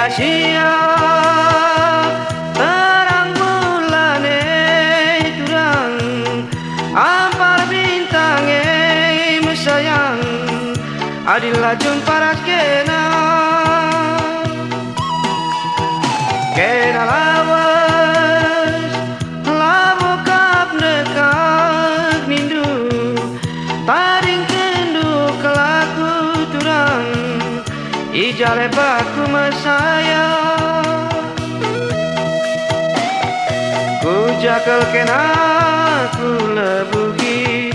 sia-sia terang bulan durang ampar bintang mesayang adilah jumpa kena lawas labu kap nekak nindu taring kendu kelaku turang ijale baku mesaya ku jakal kena ku lebuhi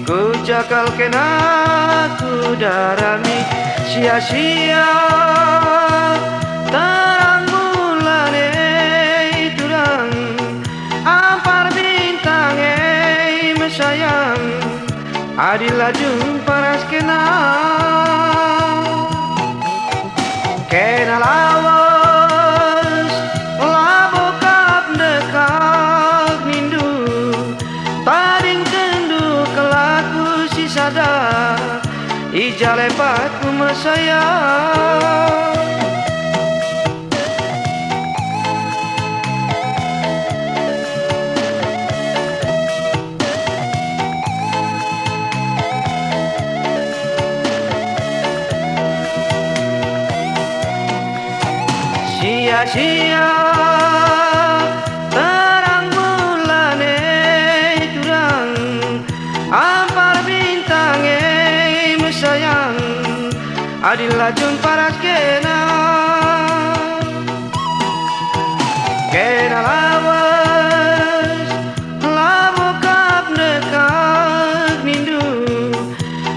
ku jakal kena ku darami sia-sia terang bulan turang ampar bintang mesayang adilah jumpa kena lawas labu kap nekak nindu taring kendu kelaku si sada ijale patku mesaya sia-sia terang bulan turang ampar bintang mesayang adilah jumpa kena lawas labu kap nekak nindu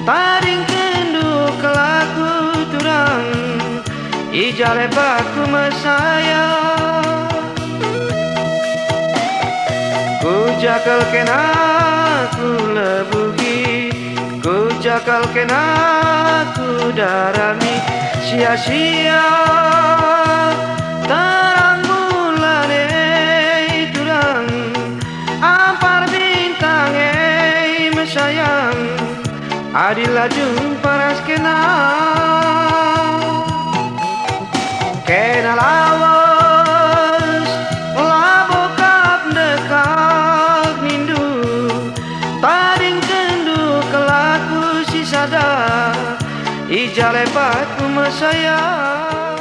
taring kendu kelaku turang ijale baku mesaya ku jakal kena ku lebuhi ku jakal kena ku darami sia-sia terang bulan turang ampar bintang mesayang adilah jumpa kena lawas labu kap nekak nindu taring kendu kelaku si sada ijale patku mesaya.